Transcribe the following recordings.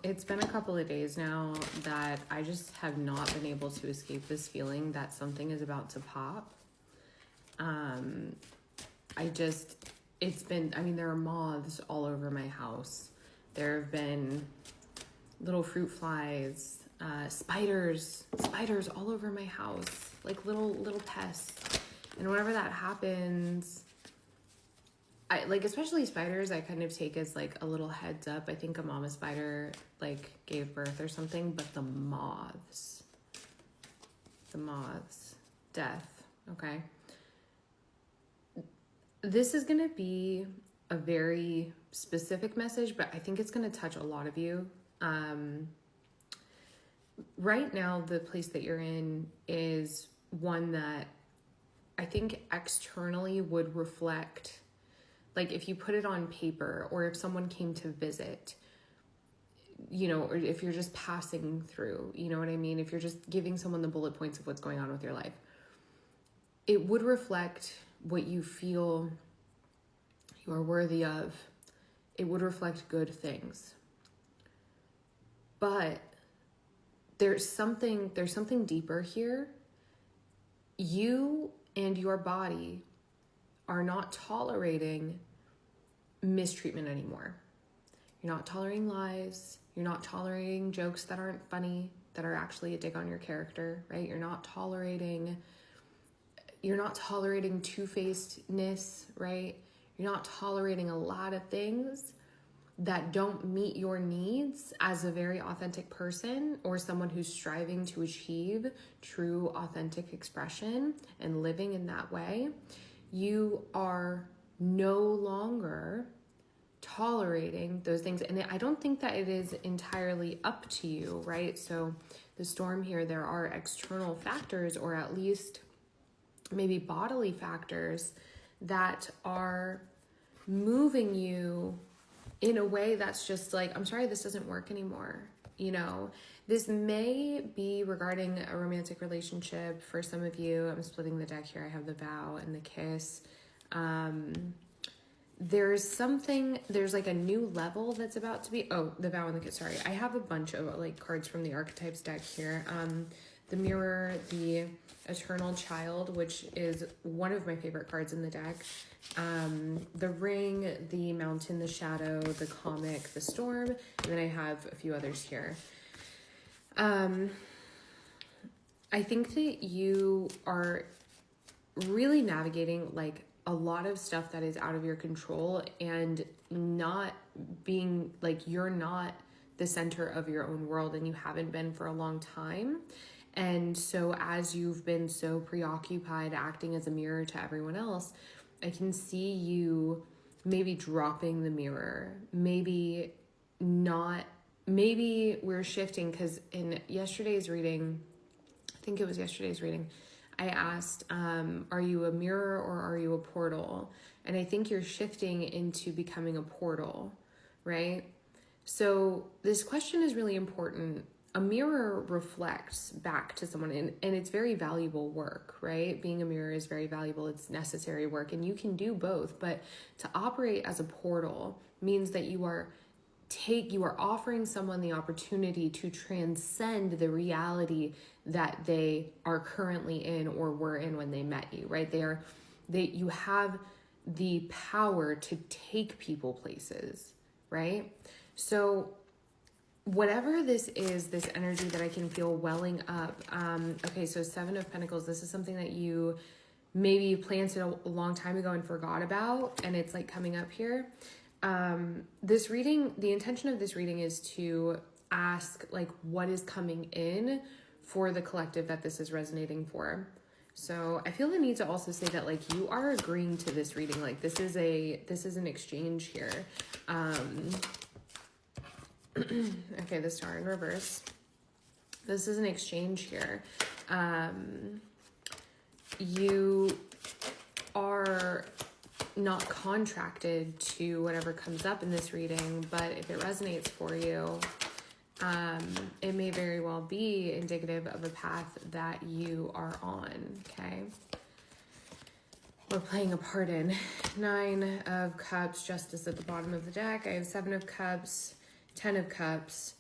it's been a couple of days now that I just have not been able to escape this feeling that something is about to pop. There are moths all over my house. There have been little fruit flies, spiders all over my house, like little pests. And whenever that happens, I like, especially spiders, I kind of take as like a little heads up. I think a mama spider like gave birth or something, but the moths, death. Okay. This is going to be a very specific message, but I think it's going to touch a lot of you. Right now, the place that you're in is one that I think externally would reflect, like if you put it on paper or if someone came to visit, you know, or if you're just passing through, you know what I mean? If you're just giving someone the bullet points of what's going on with your life, it would reflect what you feel you are worthy of. It would reflect good things. But there's something deeper here. You and your body are not tolerating mistreatment anymore. You're not tolerating lies. You're not tolerating jokes that aren't funny, that are actually a dig on your character, right? You're not tolerating two-facedness, right? You're not tolerating a lot of things that don't meet your needs as a very authentic person or someone who's striving to achieve true authentic expression and living in that way. You are no longer tolerating those things. And I don't think that it is entirely up to you, right? So the storm here, there are external factors, or at least maybe bodily factors, that are moving you in a way that's just like, I'm sorry, this doesn't work anymore. You know, this may be regarding a romantic relationship for some of you. I'm splitting the deck here. I have the vow and the kiss. There's like a new level that's about to be, the vow and the kiss, sorry. I have a bunch of like cards from the archetypes deck here. The mirror, the eternal child, which is one of my favorite cards in the deck. The ring, the mountain, the shadow, the comic, the storm, and then I have a few others here. I think that you are really navigating like a lot of stuff that is out of your control, and not being like, you're not the center of your own world, and you haven't been for a long time. And so as you've been so preoccupied acting as a mirror to everyone else, I can see you maybe dropping the mirror, maybe not, maybe we're shifting, because in yesterday's reading, I think it was yesterday's reading, I asked, are you a mirror or are you a portal? And I think you're shifting into becoming a portal, right? So this question is really important. A mirror reflects back to someone, and it's very valuable work, right? Being a mirror is very valuable. It's necessary work, and you can do both. But to operate as a portal means that you are offering someone the opportunity to transcend the reality that they are currently in or were in when they met you, right? You have the power to take people places, right? So whatever this is, this energy that I can feel welling up. Okay, so 7 of Pentacles, this is something that you maybe planted a long time ago and forgot about, and it's like coming up here. This reading, the intention of this reading is to ask like what is coming in for the collective that this is resonating for. So I feel the need to also say that like you are agreeing to this reading. Like this is an exchange here. Okay, the Star in reverse. This is an exchange here. You are not contracted to whatever comes up in this reading, but if it resonates for you, it may very well be indicative of a path that you are on, okay? We're playing a part in 9 of Cups, Justice at the bottom of the deck. I have 7 of Cups, 10 of Cups,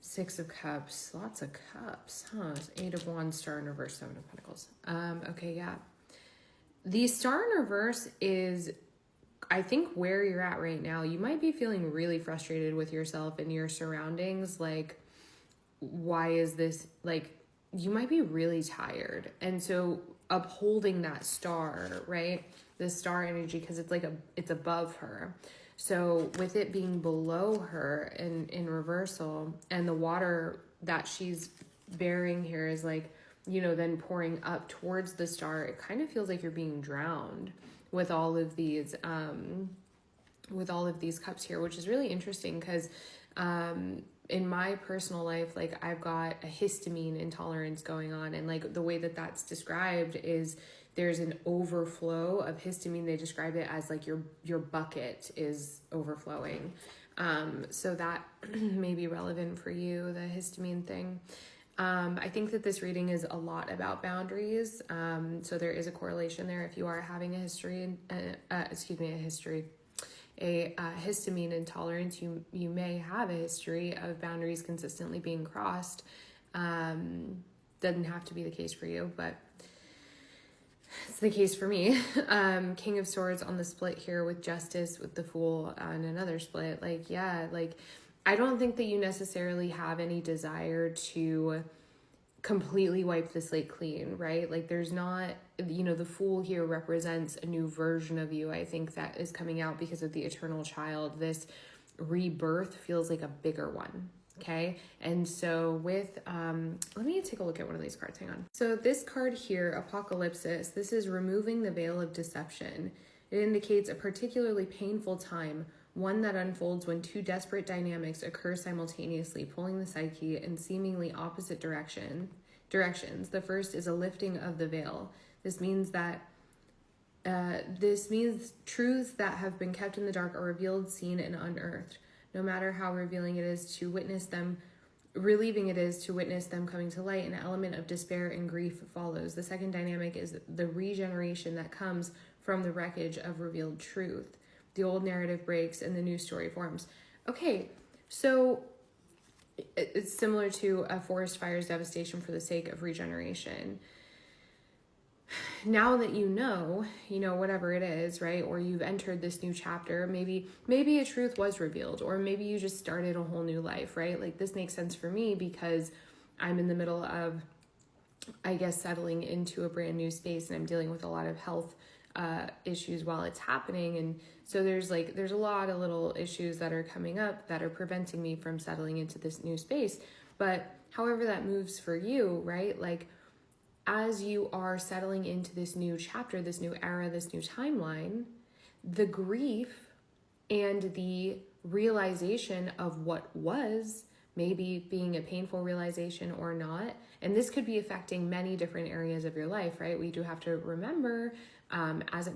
Six of Cups, lots of cups, huh? Eight of Wands, Star in reverse, Seven of Pentacles. Okay, yeah. The Star in reverse is, I think, where you're at right now. You might be feeling really frustrated with yourself and your surroundings. Like, why is this, like, you might be really tired. And so upholding that star, right? The star energy, because it's like it's above her. So with it being below her in reversal, and the water that she's bearing here is like, you know, then pouring up towards the star, it kind of feels like you're being drowned with all of these cups here, which is really interesting because in my personal life, like I've got a histamine intolerance going on, and like the way that that's described is there's an overflow of histamine. They describe it as like your bucket is overflowing. So that may be relevant for you, the histamine thing. I think that this reading is a lot about boundaries. So there is a correlation there. If you are having a histamine intolerance, you may have a history of boundaries consistently being crossed. Doesn't have to be the case for you, but it's the case for me. King of Swords on the split here with Justice, with the Fool, and another split. Like, yeah, like I don't think that you necessarily have any desire to completely wipe the slate clean, right? Like there's not, you know, the Fool here represents a new version of you. I think that is coming out because of the eternal child. This rebirth feels like a bigger one. Okay. And so with, let me take a look at one of these cards. Hang on. So this card here, Apocalypsis, this is removing the veil of deception. It indicates a particularly painful time, one that unfolds when two desperate dynamics occur simultaneously, pulling the psyche in seemingly opposite directions. The first is a lifting of the veil. This means truths that have been kept in the dark are revealed, seen, and unearthed. No matter how relieving it is to witness them coming to light, an element of despair and grief follows. The second dynamic is the regeneration that comes from the wreckage of revealed truth. The old narrative breaks and the new story forms. Okay, so it's similar to a forest fire's devastation for the sake of regeneration. Now that you know, whatever it is, right? Or you've entered this new chapter, maybe a truth was revealed, or maybe you just started a whole new life, right? Like this makes sense for me because I'm in the middle of, I guess, settling into a brand new space, and I'm dealing with a lot of health issues while it's happening. And so there's a lot of little issues that are coming up that are preventing me from settling into this new space. But however that moves for you, right? Like, as you are settling into this new chapter, this new era, this new timeline, the grief and the realization of what was, maybe being a painful realization or not, and this could be affecting many different areas of your life, right? We do have to remember,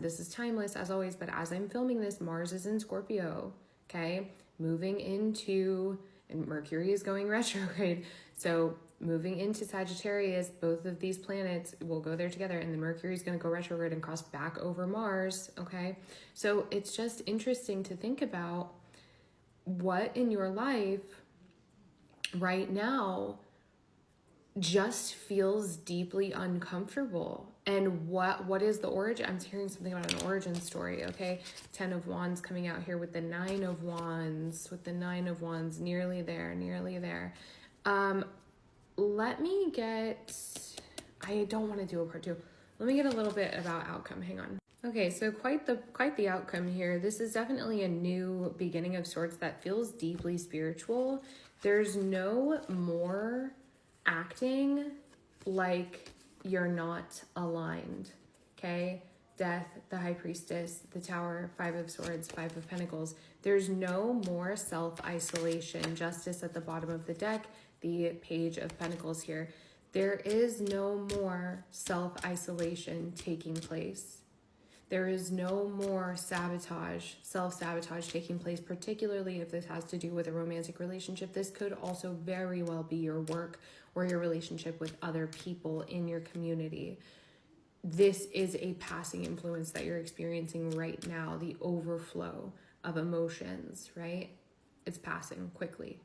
this is timeless as always, but as I'm filming this, Mars is in Scorpio, okay? Moving into, and Mercury is going retrograde, so moving into Sagittarius, both of these planets will go there together, and then Mercury is going to go retrograde and cross back over Mars, okay? So it's just interesting to think about what in your life right now just feels deeply uncomfortable, and what is the origin. I'm hearing something about an origin story, okay? 10 of Wands coming out here with the 9 of Wands, nearly there. Let me get, I don't want to do a part two. Let me get a little bit about outcome. Hang on. Okay, so quite the outcome here. This is definitely a new beginning of sorts that feels deeply spiritual. There's no more acting like you're not aligned, okay? Death, the High Priestess, the Tower, 5 of Swords, 5 of Pentacles. There's no more self-isolation. Justice at the bottom of the deck, the Page of Pentacles here. There is no more self-isolation taking place. There is no more sabotage, self-sabotage taking place, particularly if this has to do with a romantic relationship. This could also very well be your work or your relationship with other people in your community. This is a passing influence that you're experiencing right now, the overflow of emotions, right? It's passing quickly.